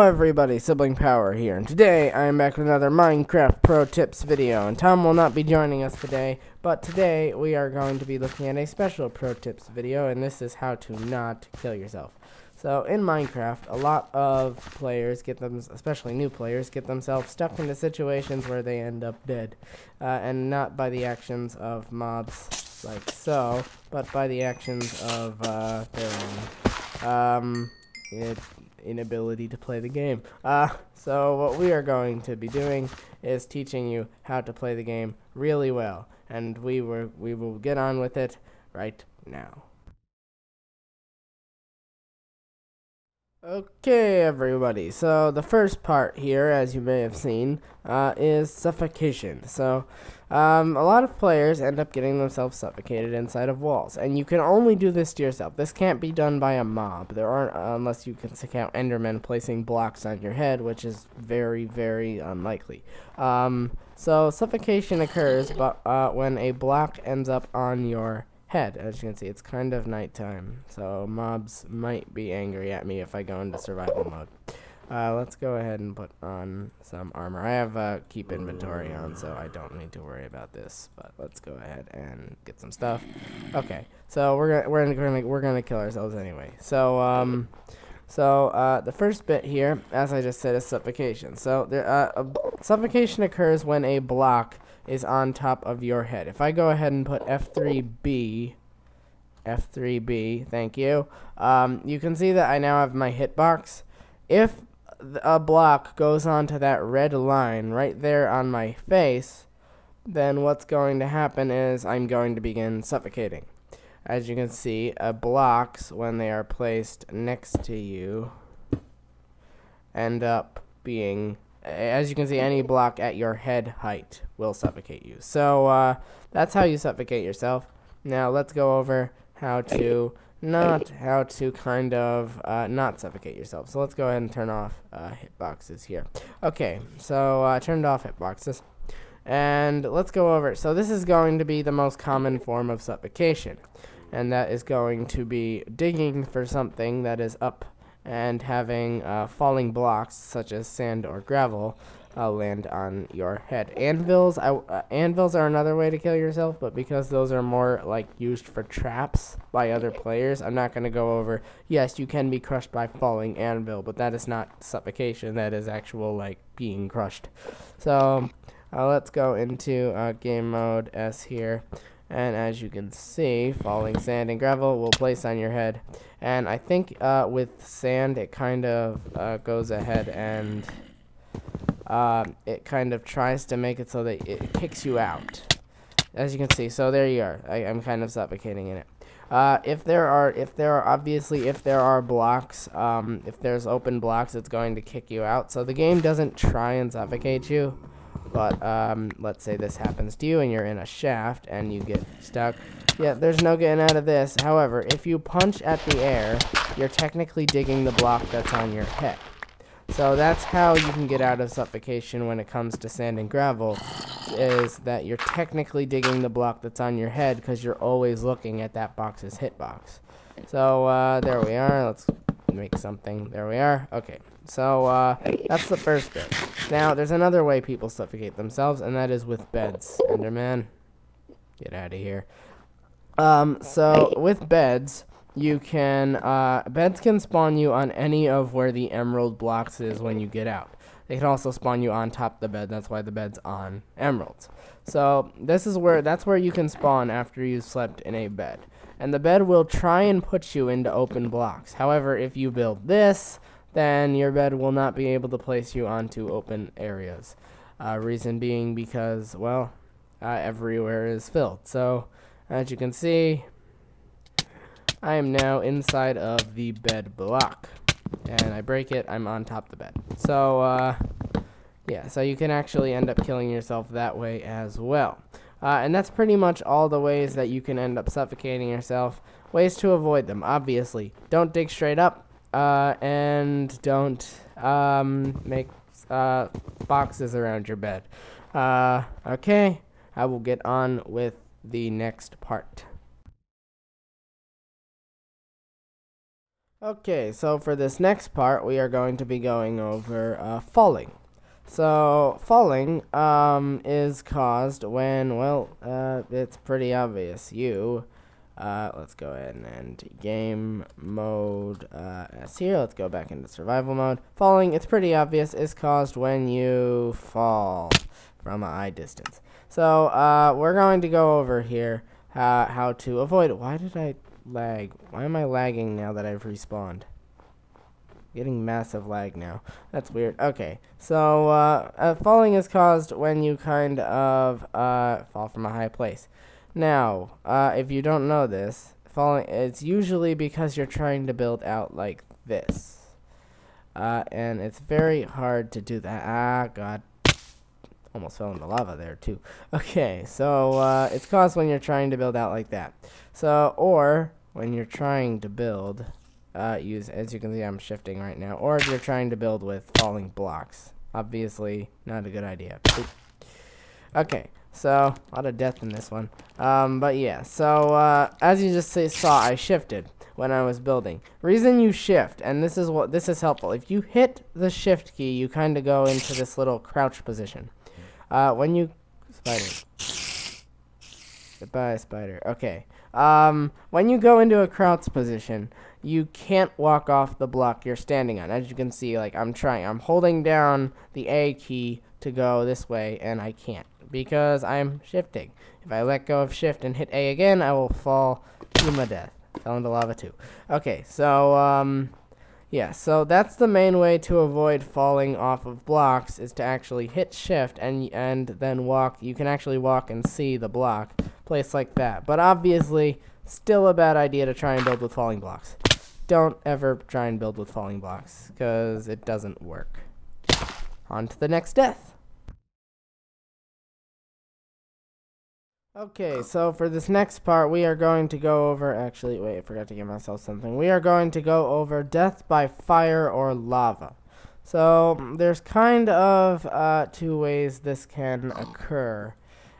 everybody, Sibling Power here, and today I am back with another Minecraft Pro Tips video, and Tom will not be joining us today, but today we are going to be looking at a special Pro Tips video, and this is how to not kill yourself. So in Minecraft, a lot of players especially new players, get themselves stuck into situations where they end up dead, and not by the actions of mobs like so, but by the actions of their own inability to play the game. So what we are going to be doing is teaching you how to play the game really well, and we will get on with it right now. Okay, everybody, so the first part here, as you may have seen, is suffocation. So a lot of players end up getting themselves suffocated inside of walls, and you can only do this to yourself. This can't be done by a mob. There aren't, unless you can count Endermen placing blocks on your head, which is very, very unlikely. So suffocation occurs when a block ends up on your head. As you can see, it's kind of nighttime, so mobs might be angry at me if I go into survival mode. Let's go ahead and put on some armor. I have keep inventory on, so I don't need to worry about this. But let's go ahead and get some stuff. Okay, so we're gonna kill ourselves anyway. So the first bit here, as I just said, is suffocation. So suffocation occurs when a block is on top of your head. If I go ahead and put F3B, thank you, you can see that I now have my hitbox. If a block goes onto that red line right there on my face, then what's going to happen is I'm going to begin suffocating. As you can see, blocks, when they are placed next to you, end up being, as you can see, any block at your head height will suffocate you. So that's how you suffocate yourself. Now let's go over how to not suffocate yourself. So let's go ahead and turn off hitboxes here. Okay, so I turned off hitboxes, and let's go over. So this is going to be the most common form of suffocation, and that is going to be digging for something that is up and having falling blocks such as sand or gravel land on your head. Anvils are another way to kill yourself, but because those are more like used for traps by other players, I'm not going to go over. Yes, you can be crushed by falling anvil, but that is not suffocation. That is actual like being crushed. So let's go into game mode S here. And as you can see, falling sand and gravel will place on your head. And I think with sand, it kind of goes ahead and it kind of tries to make it so that it kicks you out. As you can see, so there you are. I'm kind of suffocating in it. If there are blocks, if there's open blocks, it's going to kick you out. So the game doesn't try and suffocate you. But let's say this happens to you and you're in a shaft and you get stuck. Yeah, there's no getting out of this. However, if you punch at the air, you're technically digging the block that's on your head. So that's how you can get out of suffocation when it comes to sand and gravel, is that you're technically digging the block that's on your head because you're always looking at that box's hitbox. So there we are. Let's make something. There we are. Okay. So that's the first bit. Now, there's another way people suffocate themselves, and that is with beds. Enderman, get out of here. So with beds, you can beds can spawn you on any of where the emerald blocks is when you get out. They can also spawn you on top of the bed. That's why the bed's on emeralds. So that's where you can spawn after you've slept in a bed, and the bed will try and put you into open blocks. However, if you build this, then your bed will not be able to place you onto open areas. Reason being because, well, everywhere is filled. So, as you can see, I am now inside of the bed block. And I break it, I'm on top of the bed. So, yeah, so you can actually end up killing yourself that way as well. And that's pretty much all the ways that you can end up suffocating yourself. Ways to avoid them, obviously. Don't dig straight up. And don't make boxes around your bed. Okay, I will get on with the next part. Okay, so for this next part, we are going to be going over falling. So falling is caused when, well, it's pretty obvious. Let's go ahead and game mode S here. Let's go back into survival mode. Falling, it's pretty obvious, is caused when you fall from a high distance. So we're going to go over here how to avoid it. Why did I lag? Why am I lagging now that I've respawned? Getting massive lag now. That's weird. Okay, so falling is caused when you kind of fall from a high place. Now, if you don't know this, falling, it's usually because you're trying to build out like this. And it's very hard to do that. Ah, God. Almost fell into lava there, too. Okay, so it's caused when you're trying to build out like that. So, or when you're trying to build, as you can see, I'm shifting right now. Or if you're trying to build with falling blocks. Obviously, not a good idea. Oop. Okay. So, a lot of death in this one. But yeah, so as you just saw, I shifted when I was building. Reason you shift, and this is helpful. If you hit the shift key, you kind of go into this little crouch position. When you goodbye, spider. Okay. When you go into a crouch position, you can't walk off the block you're standing on. As you can see, like I'm holding down the A key to go this way, and I can't, because I'm shifting. If I let go of shift and hit A again, I will fall to my death. Fell into lava too. Okay, so yeah, so that's the main way to avoid falling off of blocks, is to actually hit shift and then walk. You can actually walk and see the block, place like that. But obviously, still a bad idea to try and build with falling blocks. Don't ever try and build with falling blocks, because it doesn't work. On to the next death. Okay, so for this next part, we are going to go over, actually, wait, I forgot to give myself something. We are going to go over death by fire or lava. So, there's kind of two ways this can occur.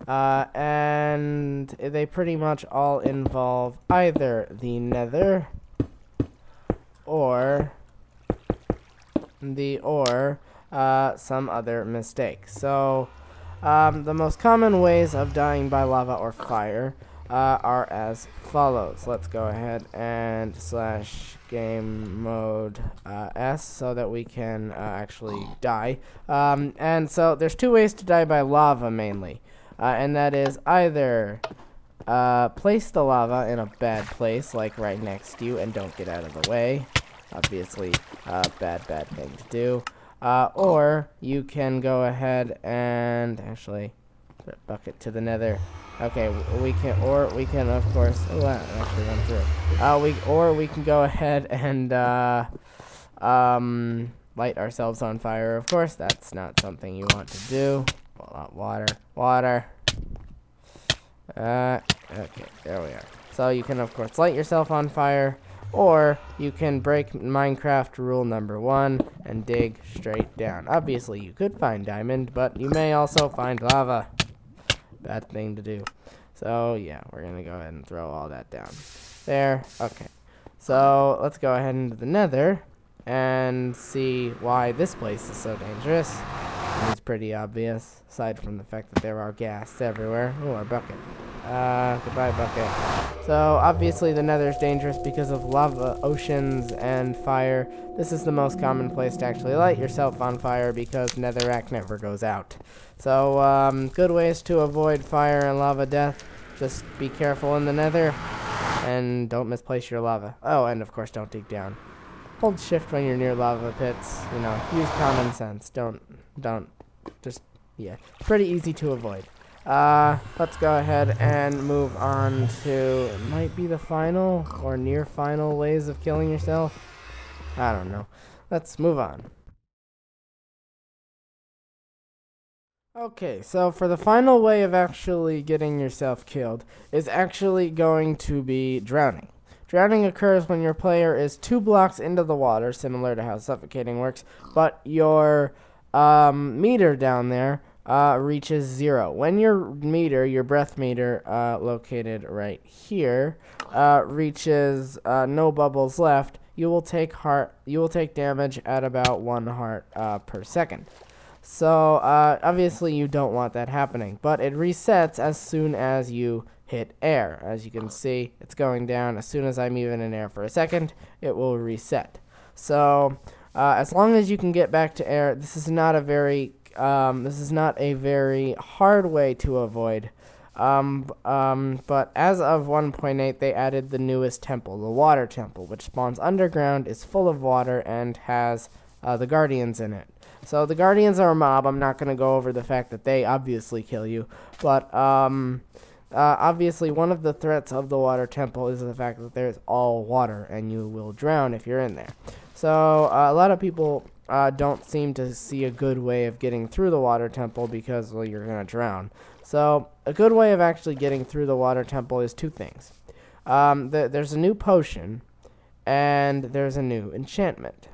And they pretty much all involve either the nether or some other mistake. So, the most common ways of dying by lava or fire are as follows. Let's go ahead and / game mode S so that we can actually die. And so there's two ways to die by lava mainly. And that is either place the lava in a bad place, like right next to you, and don't get out of the way. Obviously, bad thing to do. Or you can go ahead and actually put a bucket to the nether. Okay, we can of course. Oh, that actually went through. We can go ahead and light ourselves on fire. Of course, that's not something you want to do. Water. Okay, there we are. So you can of course light yourself on fire. Or you can break Minecraft rule number 1 and dig straight down. Obviously, you could find diamond, but you may also find lava. Bad thing to do. So, yeah, we're going to go ahead and throw all that down. There. Okay. So, let's go ahead into the nether and see why this place is so dangerous. It's pretty obvious, aside from the fact that there are ghasts everywhere. Oh, our bucket. Goodbye, bucket. So, obviously the nether is dangerous because of lava, oceans, and fire. This is the most common place to actually light yourself on fire because netherrack never goes out. So, good ways to avoid fire and lava death. Just be careful in the nether, and don't misplace your lava. Oh, and of course, don't dig down. Hold shift when you're near lava pits. You know, use common sense. Yeah, pretty easy to avoid. Let's go ahead and move on to, it might be the final or near final ways of killing yourself. I don't know. Let's move on. Okay, so for the final way of actually getting yourself killed is actually going to be drowning. Drowning occurs when your player is 2 blocks into the water, similar to how suffocating works, but your meter down there reaches 0. When your breath meter, located right here, reaches no bubbles left, you will take damage at about 1 heart per second. So obviously you don't want that happening, but it resets as soon as you hit air. As you can see, it's going down. As soon as I'm even in air for a second, it will reset. So as long as you can get back to air, this is not a very hard way to avoid. But as of 1.8, they added the newest temple, the water temple, which spawns underground, is full of water, and has the guardians in it. So the guardians are a mob. I'm not going to go over the fact that they obviously kill you, but obviously one of the threats of the water temple is the fact that there's all water and you will drown if you're in there. So a lot of people don't seem to see a good way of getting through the water temple because, well, you're going to drown. So a good way of actually getting through the water temple is 2 things. There's a new potion and there's a new enchantment.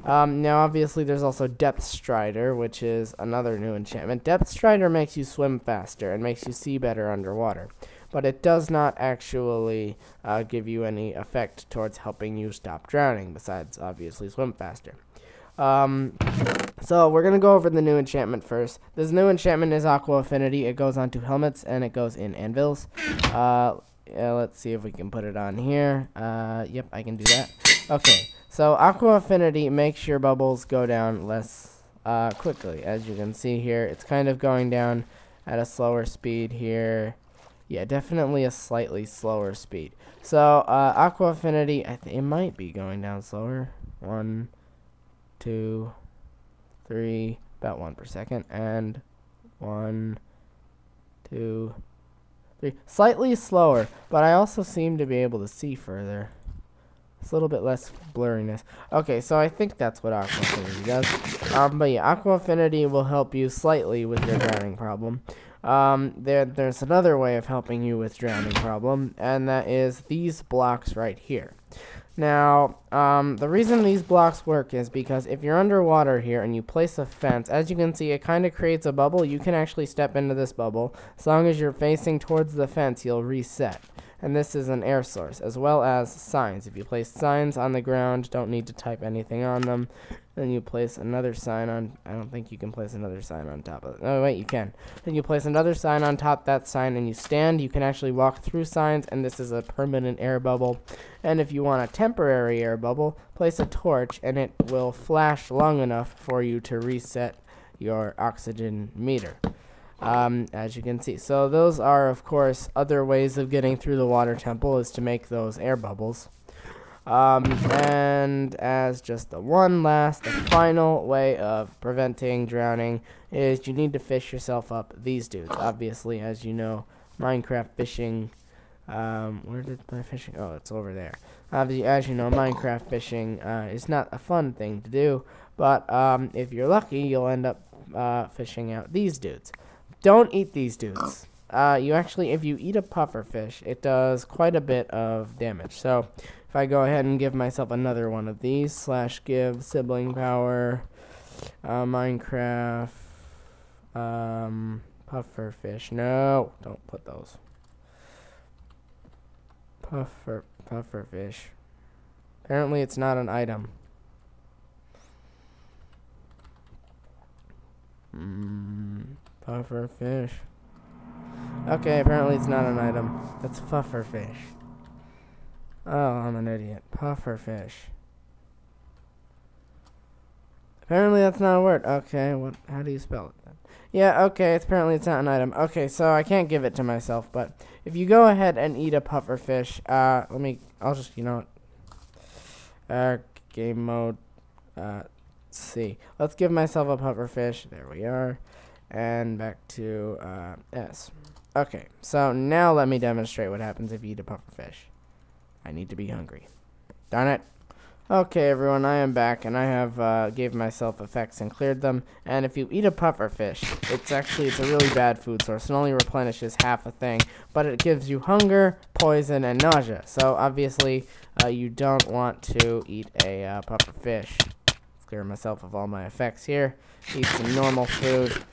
Now, obviously, there's also Depth Strider, which is another new enchantment. Depth Strider makes you swim faster and makes you see better underwater, but it does not actually give you any effect towards helping you stop drowning, besides, obviously, swim faster. So we're going to go over the new enchantment first. This new enchantment is Aqua Affinity. It goes onto helmets, and it goes in anvils. Let's see if we can put it on here. Yep, I can do that. Okay. So Aqua Affinity makes your bubbles go down less quickly. As you can see here, it's kind of going down at a slower speed here. Yeah, definitely a slightly slower speed. So Aqua Affinity, it might be going down slower. 1, 2, 3, about 1 per second. And 1, 2, 3. Slightly slower, but I also seem to be able to see further. It's a little bit less blurriness. Okay, so I think that's what Aqua Affinity does. But yeah, Aqua Affinity will help you slightly with your drowning problem. There's another way of helping you with drowning problem, and that is these blocks right here. Now, the reason these blocks work is because if you're underwater here and you place a fence, as you can see, it kind of creates a bubble. You can actually step into this bubble. As long as you're facing towards the fence, you'll reset. And this is an air source, as well as signs. If you place signs on the ground, don't need to type anything on them. Then you place another sign on, I don't think you can place another sign on top of it. Oh, wait, you can. Then you place another sign on top of that sign, and you stand. You can actually walk through signs, and this is a permanent air bubble. And if you want a temporary air bubble, place a torch, and it will flash long enough for you to reset your oxygen meter. As you can see. So those are, of course, other ways of getting through the water temple, is to make those air bubbles. And as just the final way of preventing drowning is you need to fish yourself up these dudes. Obviously, as you know, Minecraft fishing, where did my fishing, oh, it's over there. As you know, Minecraft fishing is not a fun thing to do, but if you're lucky, you'll end up fishing out these dudes. Don't eat these dudes. If you eat a pufferfish, it does quite a bit of damage. So if I go ahead and give myself another one of these, /give sibling power, Minecraft, pufferfish. No, don't put those. Pufferfish. Apparently it's not an item. Pufferfish. Okay, apparently it's not an item. That's pufferfish. Oh, I'm an idiot. Pufferfish. Apparently that's not a word. Okay, how do you spell it then? Yeah, okay, apparently it's not an item. Okay, so I can't give it to myself, but if you go ahead and eat a pufferfish, I'll just, game mode, C. Let's give myself a pufferfish. There we are. And back to S. Okay, so now let me demonstrate what happens if you eat a pufferfish. I need to be hungry. Darn it. Okay, everyone, I am back, and I have gave myself effects and cleared them. And if you eat a pufferfish, it's a really bad food source. It only replenishes half a thing, but it gives you hunger, poison, and nausea. So obviously, you don't want to eat a pufferfish. Let's clear myself of all my effects here. Eat some normal food.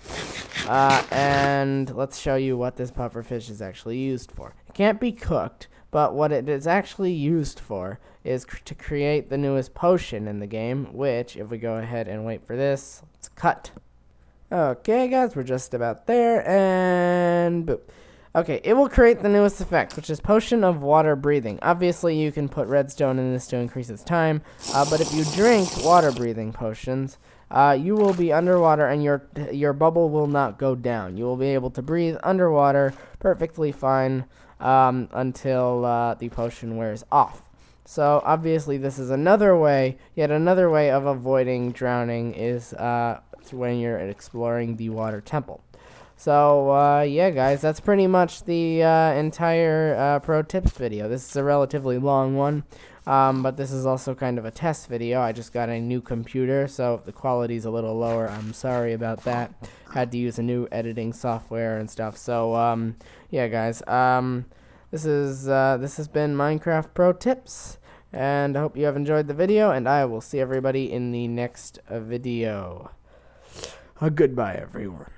And let's show you what this pufferfish is actually used for. It can't be cooked, but what it is actually used for is to create the newest potion in the game, which, if we go ahead and wait for this, let's cut. Okay, guys, we're just about there, and boop. Okay, it will create the newest effect, which is Potion of Water Breathing. Obviously, you can put redstone in this to increase its time, but if you drink water breathing potions, you will be underwater and your bubble will not go down. You will be able to breathe underwater perfectly fine until the potion wears off. So, obviously, this is another way, yet another way of avoiding drowning is when you're exploring the water temple. So, yeah, guys, that's pretty much the entire pro tips video. This is a relatively long one, but this is also kind of a test video. I just got a new computer, so if the quality's a little lower, I'm sorry about that. Had to use a new editing software and stuff. So, yeah, guys, this has been Minecraft Pro Tips, and I hope you have enjoyed the video, and I will see everybody in the next video. Goodbye, everyone.